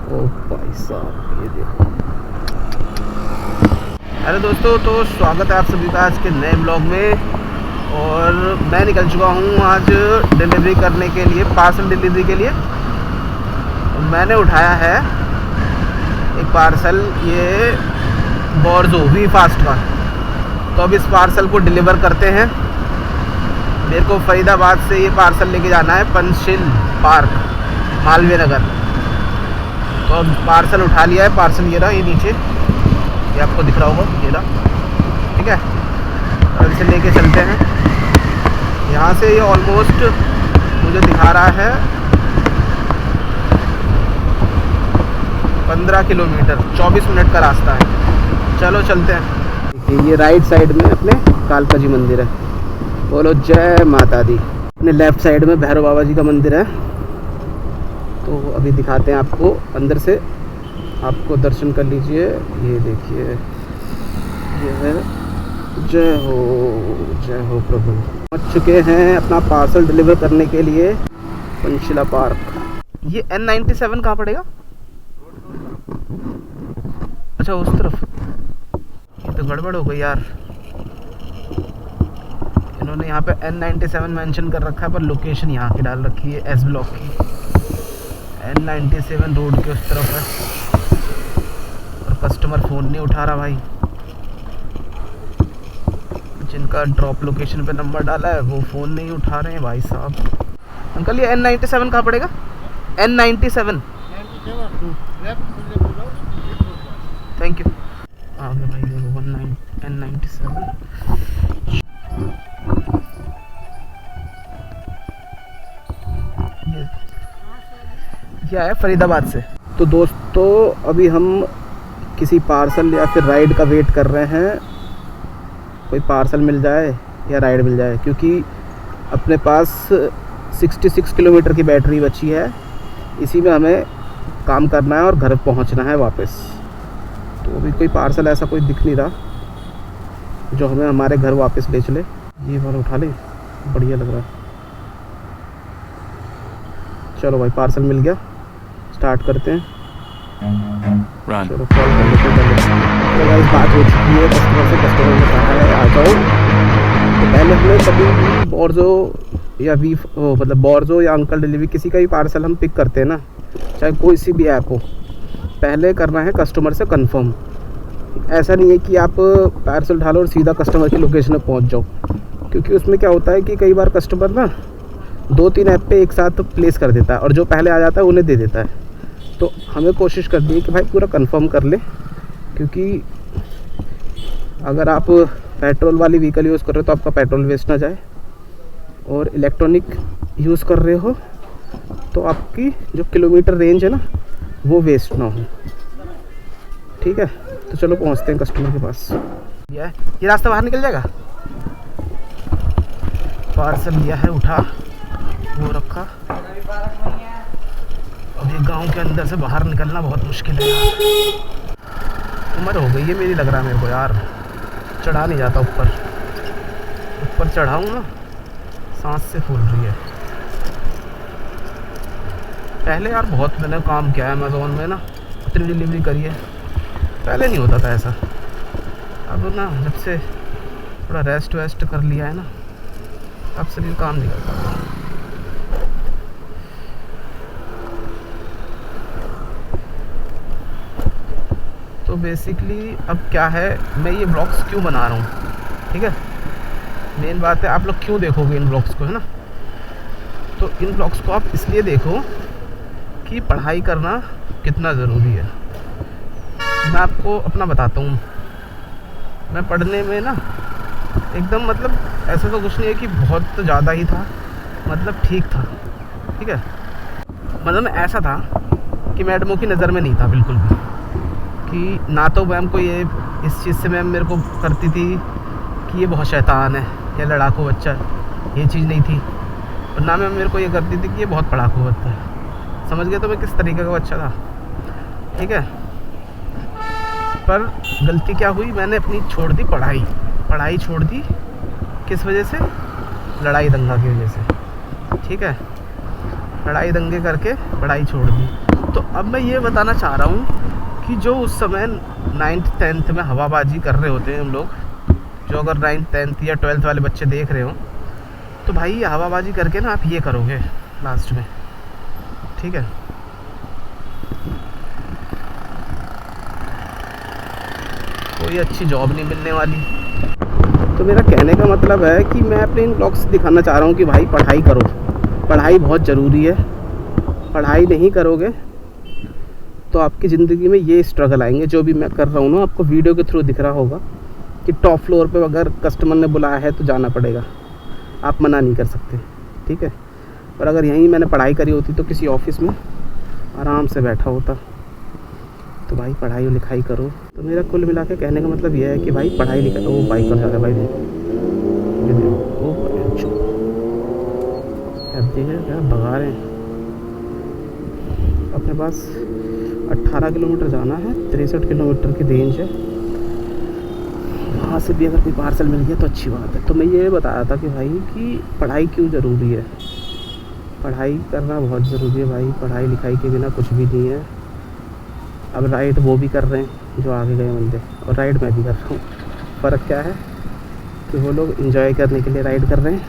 ओ भाई साहब ये देखो। हेलो दोस्तों, तो स्वागत है आप सभी का आज के नए ब्लॉग में। और मैं निकल चुका हूँ आज डिलीवरी करने के लिए, पार्सल डिलीवरी के लिए। मैंने उठाया है एक पार्सल, ये बोर्जो वी फास्ट का। तो अब इस पार्सल को डिलीवर करते हैं। मेरे को फरीदाबाद से ये पार्सल लेके जाना है पंचशील पार्क, मालवीय नगर। तो अब पार्सल उठा लिया है। पार्सल ये रहा, ये नीचे, ये आपको दिख रहा होगा, ये रहा, ठीक है। अब इसे लेके चलते हैं। यहाँ से ये ऑलमोस्ट मुझे दिखा रहा है 15 किलोमीटर, 24 मिनट का रास्ता है। चलो चलते हैं। देखिए ये राइट साइड में अपने कालका जी मंदिर है, बोलो जय माता दी। अपने लेफ्ट साइड में भैरव बाबा जी का मंदिर है। तो अभी दिखाते हैं आपको अंदर से, आपको दर्शन कर लीजिए। ये देखिए, ये है। जय हो प्रभु। पहुंच चुके हैं अपना पार्सल डिलीवर करने के लिए पंचशीला पार्क। ये N97 कहाँ पड़ेगा? अच्छा उस तरफ। ये तो गड़बड़ हो गई यार, इन्होंने यहाँ पे N97 मेंशन कर रखा है, पर लोकेशन यहाँ की डाल रखी है एस ब्लॉक की। N97 रोड के उस तरफ है। और कस्टमर फ़ोन नहीं उठा रहा भाई। जिनका ड्रॉप लोकेशन पे नंबर डाला है वो फ़ोन नहीं उठा रहे हैं भाई साहब। अंकल ये N97 कहाँ पड़ेगा? N97। Thank you. आ गया भाई, देखो N97। ये आया फरीदाबाद से। तो दोस्तों अभी हम किसी पार्सल या फिर राइड का वेट कर रहे हैं। कोई पार्सल मिल जाए या राइड मिल जाए, क्योंकि अपने पास 66 किलोमीटर की बैटरी बची है। इसी में हमें काम करना है और घर पहुंचना है वापस। तो अभी कोई पार्सल ऐसा कोई दिख नहीं रहा जो हमें हमारे घर वापस ले चले। ये वाला उठा ले, बढ़िया लग रहा है। चलो भाई पार्सल मिल गया, स्टार्ट करते हैं। चलो कॉल कर लेते हैं। तो भाई बात हो चुकी है कस्टमर से। कस्टमर ने कहा है आ जाओ। तो पहले हमें कभी बोर्जो या मतलब बोर्जो या अंकल डिलीवरी, किसी का भी पार्सल हम पिक करते हैं ना, चाहे कोई सी भी ऐप हो, पहले करना है कस्टमर से कंफर्म। ऐसा नहीं है कि आप पार्सल ढालो और सीधा कस्टमर की लोकेशन में पहुंच जाओ, क्योंकि उसमें क्या होता है कि कई बार कस्टमर ना 2-3 ऐप पे एक साथ प्लेस कर देता है और जो पहले आ जाता है उन्हें दे देता है। तो हमें कोशिश करनी है कि भाई पूरा कंफर्म कर ले, क्योंकि अगर आप पेट्रोल वाली व्हीकल यूज़ कर रहे हो तो आपका पेट्रोल वेस्ट ना जाए, और इलेक्ट्रॉनिक यूज़ कर रहे हो तो आपकी जो किलोमीटर रेंज है ना वो वेस्ट ना हो। ठीक है, तो चलो पहुंचते हैं कस्टमर के पास। ये रास्ता बाहर निकल जाएगा। पार्सल लिया है, उठा, वो रखा। अब ये गांव के अंदर से बाहर निकलना बहुत मुश्किल है यार। उम्र हो गई है मेरी, लग रहा है मेरे को यार। चढ़ा नहीं जाता ऊपर, ऊपर चढ़ाऊँ ना सांस से फूल रही है। पहले यार बहुत मैंने काम किया है अमेज़ोन में ना, इतनी डिलीवरी करी है। पहले नहीं होता था ऐसा। अब ना जब से थोड़ा रेस्ट वेस्ट कर लिया है ना, अब शरीर काम नहीं करता। तो बेसिकली अब क्या है, मैं ये ब्लॉग्स क्यों बना रहा हूँ, ठीक है। मेन बात है आप लोग क्यों देखोगे इन ब्लॉग्स को, है ना। तो इन ब्लॉग्स को आप इसलिए देखो कि पढ़ाई करना कितना ज़रूरी है। मैं आपको अपना बताता हूँ। मैं पढ़ने में ना एकदम, मतलब ऐसा तो कुछ नहीं है कि बहुत ज़्यादा ही था, मतलब ठीक था, ठीक है। मतलब मैं ऐसा था कि मैडमों की नज़र में नहीं था बिल्कुल भी, कि ना तो मैम को ये इस चीज़ से मैम मेरे को करती थी कि ये बहुत शैतान है या लड़ाकू बच्चा, ये चीज़ नहीं थी। और ना मैम मेरे को ये करती थी कि ये बहुत पढ़ाकू बच्चा है। समझ गए तो मैं किस तरीके का बच्चा था, ठीक है। पर गलती क्या हुई, मैंने अपनी छोड़ दी पढ़ाई छोड़ दी। किस वजह से? लड़ाई दंगा की वजह से, ठीक है। लड़ाई दंगे करके पढ़ाई छोड़ दी। तो अब मैं ये बताना चाह रहा हूँ कि जो उस समय 9th 10th में हवाबाजी कर रहे होते हैं हम लोग, जो अगर 9th 10th या 12th वाले बच्चे देख रहे हो, तो भाई ये हवाबाजी करके ना आप ये करोगे लास्ट में, ठीक है। कोई अच्छी जॉब नहीं मिलने वाली। तो मेरा कहने का मतलब है कि मैं अपने इन ब्लॉग्स से दिखाना चाह रहा हूँ कि भाई पढ़ाई करो, पढ़ाई बहुत ज़रूरी है। पढ़ाई नहीं करोगे तो आपकी ज़िंदगी में ये स्ट्रगल आएंगे जो भी मैं कर रहा हूँ ना, आपको वीडियो के थ्रू दिख रहा होगा कि टॉप फ्लोर पे अगर कस्टमर ने बुलाया है तो जाना पड़ेगा, आप मना नहीं कर सकते, ठीक है। और अगर यहीं मैंने पढ़ाई करी होती तो किसी ऑफिस में आराम से बैठा होता। तो भाई पढ़ाई और लिखाई करो। तो मेरा कुल मिला के कहने का मतलब यह है कि भाई पढ़ाई लिखाई। वो बाइक कर जाता है भाई, देखिए क्या भगा रहे हैं। अपने पास 18 किलोमीटर जाना है, 63 किलोमीटर की रेंज है। वहाँ से भी अगर कोई पार्सल मिल गया तो अच्छी बात है। तो मैं ये बताया था कि भाई कि पढ़ाई क्यों ज़रूरी है। पढ़ाई करना बहुत ज़रूरी है भाई, पढ़ाई लिखाई के बिना कुछ भी नहीं है। अब राइड वो भी कर रहे हैं जो आगे गए बंदे, और राइड मैं भी कर रहा हूँ। फ़र्क क्या है कि वो लोग एंजॉय करने के लिए राइड कर रहे हैं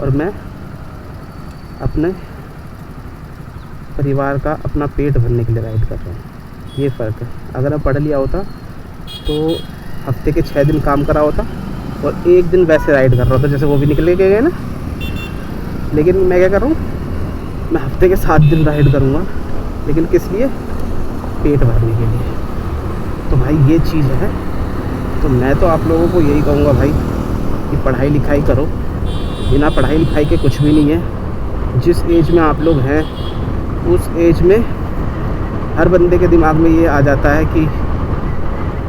और मैं अपने परिवार का अपना पेट भरने के लिए राइड कर रहा हूँ। ये फ़र्क है। अगर मैं पढ़ लिया होता तो हफ्ते के 6 दिन काम करा होता और एक दिन वैसे राइड कर रहा होता, जैसे वो भी निकले गए ना। लेकिन मैं क्या कर रहा हूँ, मैं हफ्ते के 7 दिन राइड करूँगा, लेकिन किस लिए? पेट भरने के लिए। तो भाई ये चीज़ है। तो मैं तो आप लोगों को यही कहूँगा भाई कि पढ़ाई लिखाई करो। बिना पढ़ाई लिखाई के कुछ भी नहीं है। जिस एज में आप लोग हैं उस एज में हर बंदे के दिमाग में ये आ जाता है कि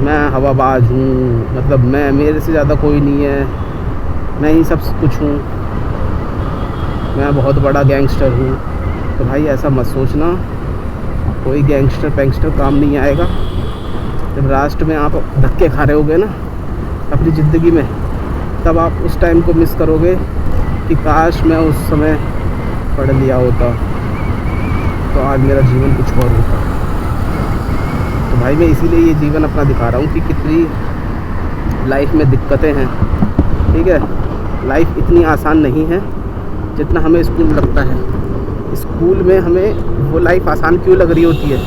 मैं हवाबाज हूँ, मतलब मेरे से ज़्यादा कोई नहीं है, मैं ही सब कुछ हूँ, मैं बहुत बड़ा गैंगस्टर हूँ। तो भाई ऐसा मत सोचना, कोई गैंगस्टर पैंगस्टर काम नहीं आएगा। जब लास्ट में आप धक्के खा रहे होगे ना अपनी ज़िंदगी में, तब आप उस टाइम को मिस करोगे कि काश मैं उस समय पढ़ लिया होता तो आज मेरा जीवन कुछ और होता। तो भाई मैं इसीलिए ये जीवन अपना दिखा रहा हूँ कि कितनी लाइफ में दिक्कतें हैं, ठीक है। लाइफ इतनी आसान नहीं है जितना हमें स्कूल में लगता है। स्कूल में हमें वो लाइफ आसान क्यों लग रही होती है?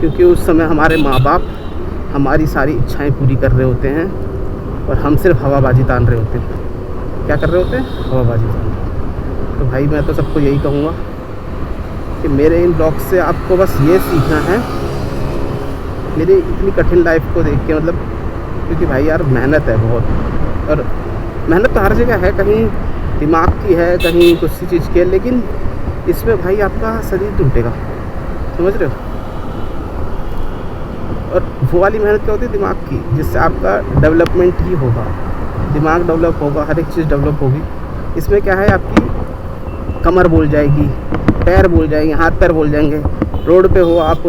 क्योंकि उस समय हमारे माँ बाप हमारी सारी इच्छाएं पूरी कर रहे होते हैं और हम सिर्फ हवाबाजी तान रहे होते हैं। क्या कर रहे होते हैं? हवाबाजी तान। तो भाई मैं तो सबको यही कहूँगा कि मेरे इन ब्लॉग से आपको बस ये सीखना है, मेरी इतनी कठिन लाइफ को देख के, मतलब क्योंकि भाई यार मेहनत है बहुत, और मेहनत तो हर जगह है, कहीं दिमाग की है, कहीं कुछ सी चीज़ की है, लेकिन इसमें भाई आपका शरीर टूटेगा, समझ रहे हो। और वो वाली मेहनत क्या होती है? दिमाग की, जिससे आपका डेवलपमेंट ही होगा, दिमाग डेवलप होगा, हर एक चीज़ डेवलप होगी। इसमें क्या है, आपकी कमर बोल जाएगी, पैर बोल जाएंगे, हाथ पैर बोल जाएंगे। रोड पे हो आप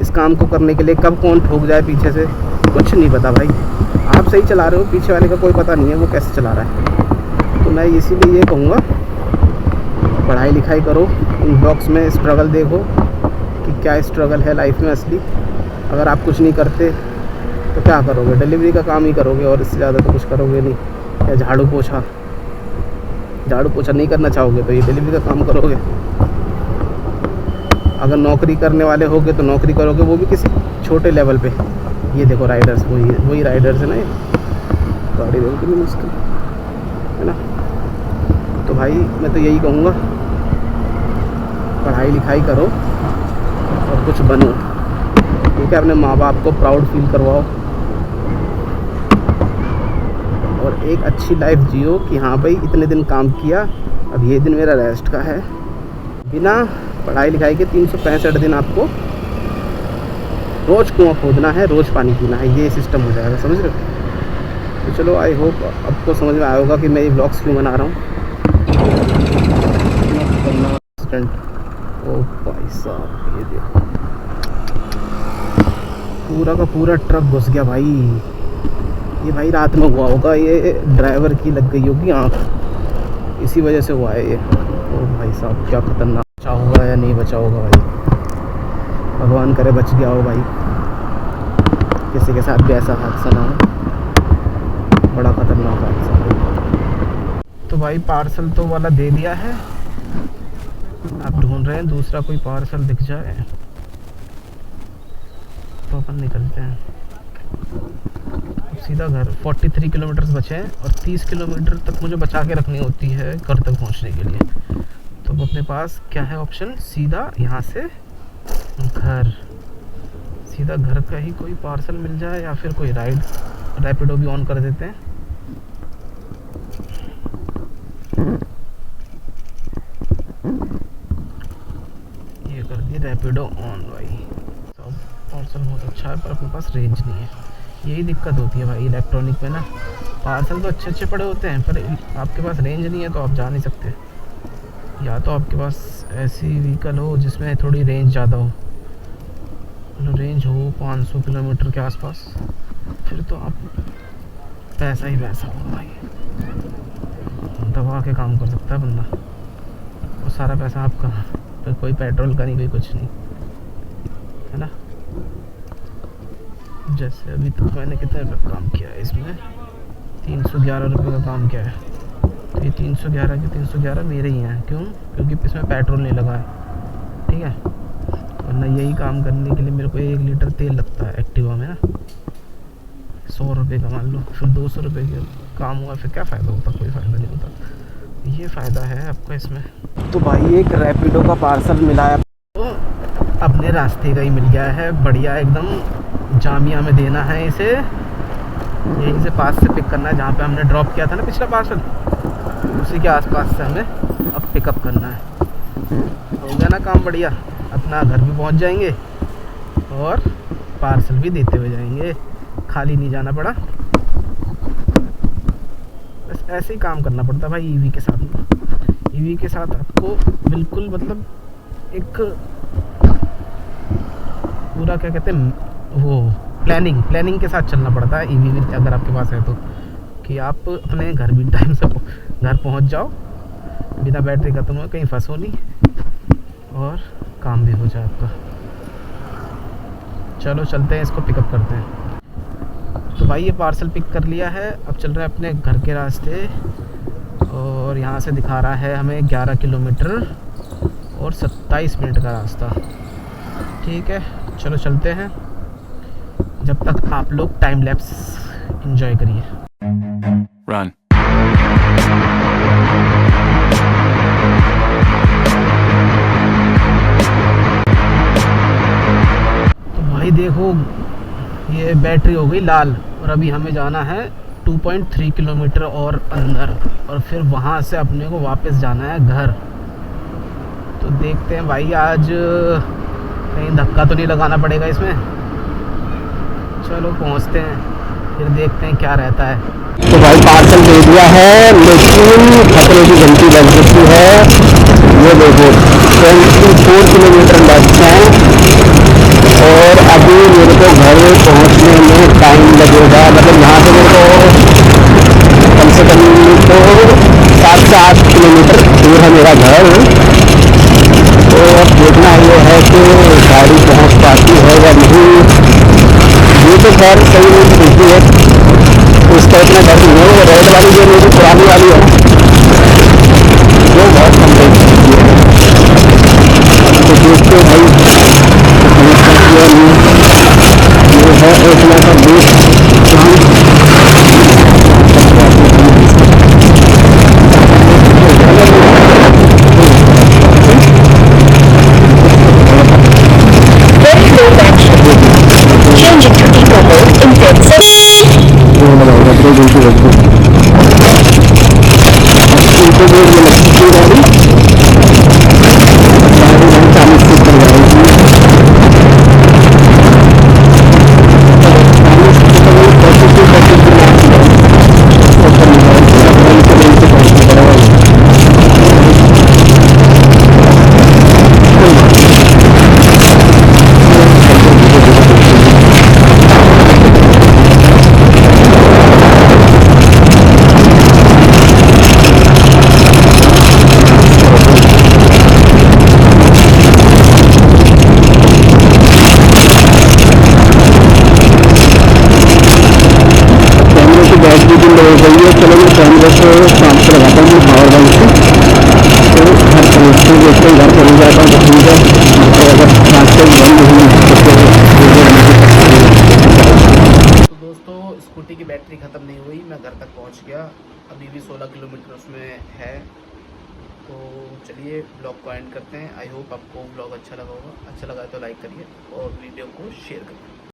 इस काम को करने के लिए, कब कौन ठोक जाए पीछे से कुछ नहीं पता भाई। आप सही चला रहे हो, पीछे वाले का कोई पता नहीं है वो कैसे चला रहा है। तो मैं इसीलिए ये कहूँगा पढ़ाई लिखाई करो। इन ब्लॉग्स में स्ट्रगल देखो कि क्या स्ट्रगल है लाइफ में असली। अगर आप कुछ नहीं करते तो क्या करोगे? डिलीवरी का काम ही करोगे और इससे ज़्यादा तो कुछ करोगे नहीं। या झाड़ू पोछा नहीं करना चाहोगे तो ये डिलीवरी का काम करोगे। अगर नौकरी करने वाले होगे तो नौकरी करोगे, वो भी किसी छोटे लेवल पे। ये देखो राइडर्स, वही राइडर्स है ना, ये गाड़ी देखो कितनी मुश्किल है ना। तो भाई मैं तो यही कहूँगा पढ़ाई लिखाई करो और कुछ बनो, ठीक है। अपने माँ बाप को प्राउड फील करवाओ और एक अच्छी लाइफ जियो कि हाँ भाई इतने दिन काम किया, अब ये दिन मेरा रेस्ट का है। बिना पढ़ाई लिखाई के 365 दिन आपको रोज़ कुआं खोदना है, रोज़ पानी पीना है, ये सिस्टम हो जाएगा, समझ रहे हो। तो चलो आई होप आपको समझ में आया होगा कि मैं ये ब्लॉग्स क्यों बना रहा हूँ। ओ भाई साहब ये देखो, पूरा का पूरा ट्रक घुस गया भाई। ये भाई रात में हुआ होगा, ये ड्राइवर की लग गई होगी आँख, इसी वजह से हुआ है ये। ओ भाई साहब क्या खतरनाक, अच्छा हुआ या नहीं। नहीं बचा होगा भाई, भगवान करे बच गया हो भाई, किसी के साथ भी ऐसा हादसा ना हो, बड़ा खतरनाक हादसा भाई। तो भाई पार्सल तो वाला दे दिया है, आप ढूंढ रहे हैं दूसरा कोई पार्सल दिख जाए तो अपन निकलते हैं। सीधा घर 43 किलोमीटर बचे हैं और 30 किलोमीटर तक मुझे बचा के रखनी होती है घर तक पहुंचने के लिए। तो अब अपने पास क्या है ऑप्शन, सीधा यहाँ से घर, सीधा घर का ही कोई पार्सल मिल जाए या फिर कोई राइड, रैपिडो भी ऑन कर देते हैं। ये कर दिए रैपिडो ऑन भाई। तो पार्सल बहुत अच्छा है पर अपने पास रेंज नहीं है, यही दिक्कत होती है भाई इलेक्ट्रॉनिक में ना। पार्सल तो अच्छे अच्छे पड़े होते हैं पर आपके पास रेंज नहीं है तो आप जा नहीं सकते। या तो आपके पास ऐसी व्हीकल हो जिसमें थोड़ी रेंज ज़्यादा हो, मतलब रेंज हो 500 किलोमीटर के आसपास, फिर तो आप पैसा ही पैसा हो भाई, दबा के काम कर सकता है बंदा, और सारा पैसा आपका, फिर कोई पेट्रोल का नहीं, कोई कुछ नहीं, है ना। जैसे अभी तक मैंने कितने रुपये का काम किया है इसमें, 311 रुपये का काम किया है। तो ये 311 के 311 मेरे ही हैं, क्यों? क्योंकि इसमें पेट्रोल नहीं लगा है, ठीक है। वरना यही काम करने के लिए मेरे को 1 लीटर तेल लगता है एक्टिवा में ना, 100 रुपये का मान लो, फिर 200 रुपये का काम हुआ, फिर क्या फ़ायदा होता, कोई फ़ायदा नहीं होता। ये फ़ायदा है आपका इसमें। तो भाई एक रैपिडो का पार्सल मिला है तो अपने रास्ते का ही मिल गया है, बढ़िया एकदम। जामिया में देना है इसे, यहीं से पास से पिक करना है जहाँ पे हमने ड्रॉप किया था ना पिछला पार्सल, उसी के आसपास से हमें अब पिकअप करना है। हो गया ना काम बढ़िया, अपना घर भी पहुँच जाएंगे और पार्सल भी देते हुए जाएंगे, खाली नहीं जाना पड़ा। बस ऐसे ही काम करना पड़ता भाई ईवी के साथ। ईवी के साथ आपको बिल्कुल मतलब एक पूरा क्या कहते हैं वो प्लानिंग के साथ चलना पड़ता है ईवी अगर आपके पास है तो, कि आप अपने घर भी टाइम से घर पहुंच जाओ, बिना बैटरी खत्म हो कहीं फंसो नहीं और काम भी हो जाए आपका। चलो चलते हैं, इसको पिकअप करते हैं। तो भाई ये पार्सल पिक कर लिया है, अब चल रहा है अपने घर के रास्ते, और यहाँ से दिखा रहा है हमें 11 किलोमीटर और 27 मिनट का रास्ता। ठीक है चलो चलते हैं, जब तक आप लोग टाइम लैप्स एंजॉय करिए। Run. तो भाई देखो ये बैटरी हो गई लाल, और अभी हमें जाना है 2.3 किलोमीटर और अंदर, और फिर वहाँ से अपने को वापस जाना है घर। तो देखते हैं भाई आज कहीं धक्का तो नहीं लगाना पड़ेगा इसमें। चलो पहुँचते हैं, फिर देखते हैं क्या रहता है। तो भाई पार्सल दे दिया है, लेकिन खतरे की घंटी बज चुकी है। ये देखो 24 किलोमीटर लेफ्ट हैं और अभी मेरे को घर पहुंचने में टाइम लगेगा, मतलब यहाँ से मेरे को कम से कम तो 7 से 8 किलोमीटर दूर है मेरा घर। तो अब देखना ये है कि गाड़ी पहुंच पाती है या नहीं। ये तो खैर सही नहीं दिखती है, उसका इतना डर नहीं है। वो रेड वाली जो मेरी पुरानी वाली है वो बहुत कम रेट की है, तो देखते भाई ये है एक लाख का बीस। चलिए चलो मैं कैमरे को शाम को लगाता हूँ पावर बैंक से, तो घर पहुँचते देखते घर पहुँच जाता हूँ तो ठीक है, तो अगर रास्ते में बंद हुई तो दोस्तों स्कूटी की बैटरी ख़त्म नहीं हुई, मैं घर तक पहुँच गया, अभी भी 16 किलोमीटर उसमें है। तो चलिए ब्लॉग को एंड करते हैं। आई होप आपको ब्लॉग अच्छा लगा होगा, अच्छा लगा तो लाइक करिए और वीडियो को शेयर करिए।